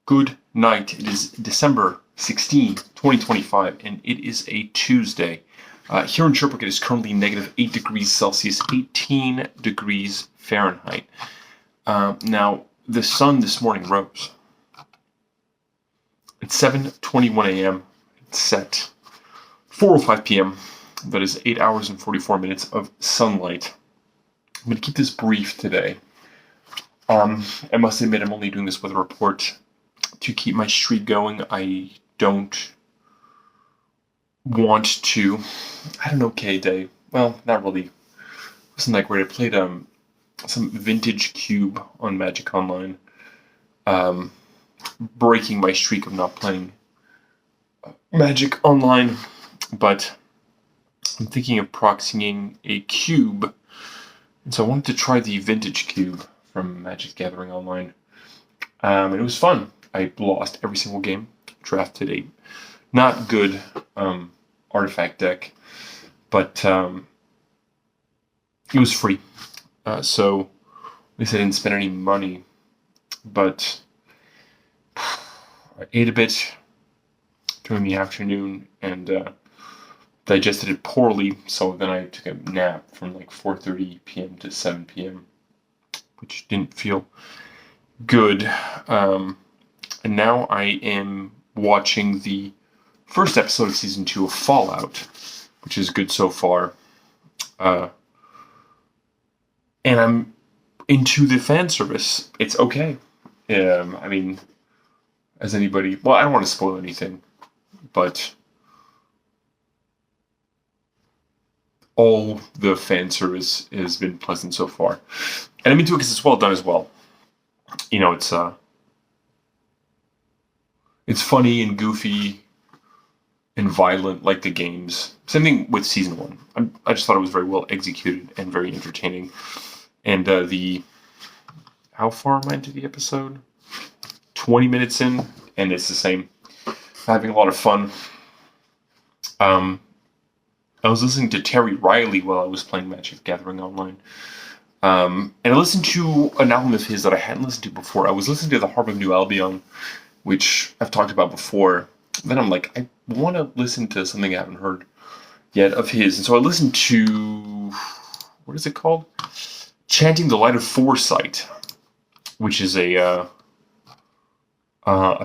Good night. It is December 16th, 2025, and it is a Tuesday. Here in Sherbrooke, it is currently negative 8 degrees Celsius, 18 degrees Fahrenheit. Now, the sun this morning rose. At 7:21 a.m., it set 4:05 p.m. That is 8 hours and 44 minutes of sunlight. I'm going to keep this brief today. I must admit, I'm only doing this weather report to keep my streak going. I don't want to. I had an okay day. Well, not really. It wasn't that great. I played some vintage cube on Magic Online, breaking my streak of not playing Magic Online. But I'm thinking of proxying a cube, and so I wanted to try the vintage cube from Magic Gathering Online, and it was fun. I lost every single game, drafted a not good artifact deck, but it was free, so at least I didn't spend any money, but I ate a bit during the afternoon and digested it poorly, so then I took a nap from like 4:30 p.m. to 7 p.m., which didn't feel good. And now I am watching the first episode of Season 2 of Fallout, which is good so far. And I'm into the fan service. It's okay. I mean, as anybody... Well, I don't want to spoil anything, but all the fan service has been pleasant so far. And I'm into it because it's well done as well. You know, it's funny and goofy and violent like the games. Same thing with Season 1. I just thought it was very well executed and very entertaining. And how far am I into the episode? 20 minutes in, and it's the same. Having a lot of fun. I was listening to Terry Riley while I was playing Magic Gathering Online. And I listened to an album of his that I hadn't listened to before. I was listening to The Harp of New Albion, which I've talked about before. Then I'm like, I want to listen to something I haven't heard yet of his. And so I listened to, what is it called? Chanting the Light of Foresight, which is a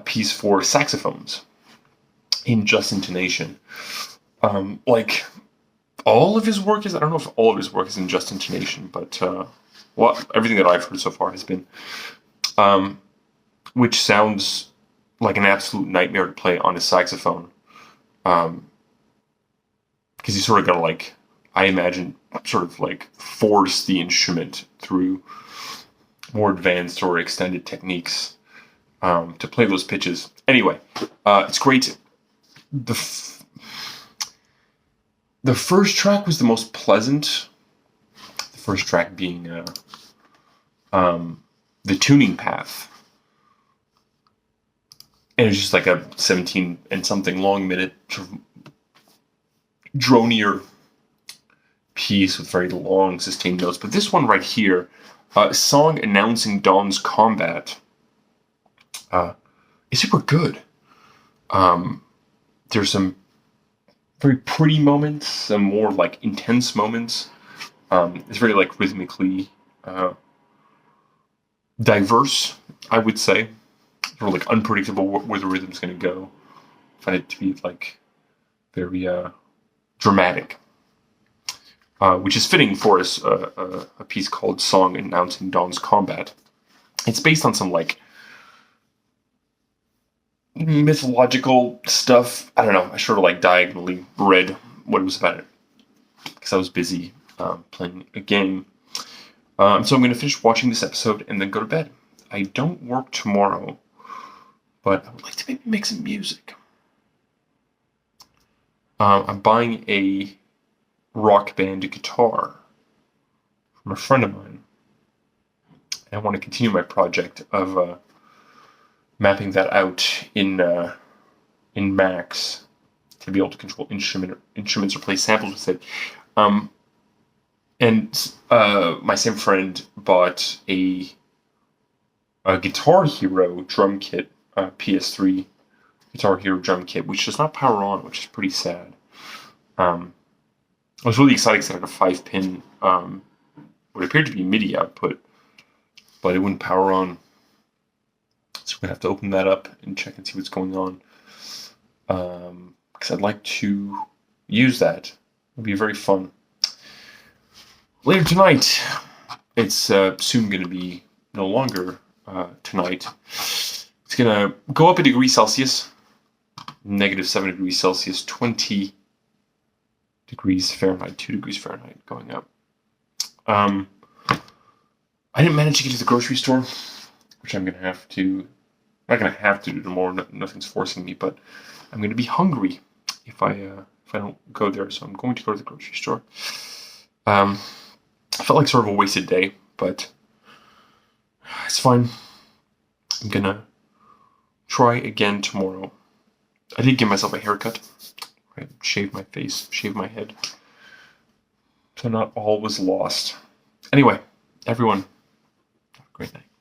piece for saxophones in just intonation. Like, all of his work is, I don't know if all of his work is in just intonation, but everything that I've heard so far has been, which sounds like an absolute nightmare to play on a saxophone, because you sort of gotta, like, I imagine, sort of like force the instrument through more advanced or extended techniques to play those pitches. Anyway, it's great. The first track was the most pleasant. The first track being the tuning path. And it's just like a 17 and something long minute sort of dronier piece with very long sustained notes. But this one right here, song announcing Dawn's combat, is super good. There's some very pretty moments, some more like intense moments. It's very like rhythmically diverse, I would say. Sort of like unpredictable where the rhythm's going to go. I find it to be like very dramatic, which is fitting for a piece called "Song Announcing Dawn's Combat." It's based on some like mythological stuff. I don't know. I sort of like diagonally read what it was about it because I was busy playing a game. So I'm going to finish watching this episode and then go to bed. I don't work tomorrow, but I would like to maybe make some music. I'm buying a rock band guitar from a friend of mine. And I want to continue my project of mapping that out in Max to be able to control instruments or play samples with it. And my same friend bought a Guitar Hero drum kit PS3 Guitar Hero drum kit, which does not power on, which is pretty sad. I was really excited because I had a 5-pin, what appeared to be MIDI output, but it wouldn't power on. So we're going to have to open that up and check and see what's going on. Because I'd like to use that. It'll be very fun. Later tonight, it's soon going to be no longer tonight. It's going to go up a degree Celsius, -7 degrees Celsius, 20 degrees Fahrenheit, 2 degrees Fahrenheit going up. I didn't manage to get to the grocery store, which I'm going to have to, not going to have to do tomorrow, nothing's forcing me, but I'm going to be hungry if I don't go there, so I'm going to go to the grocery store. I felt like sort of a wasted day, but it's fine. I'm going to try again tomorrow. I did give myself a haircut. Right? Shave my face, shave my head. So not all was lost. Anyway, everyone, have a great night.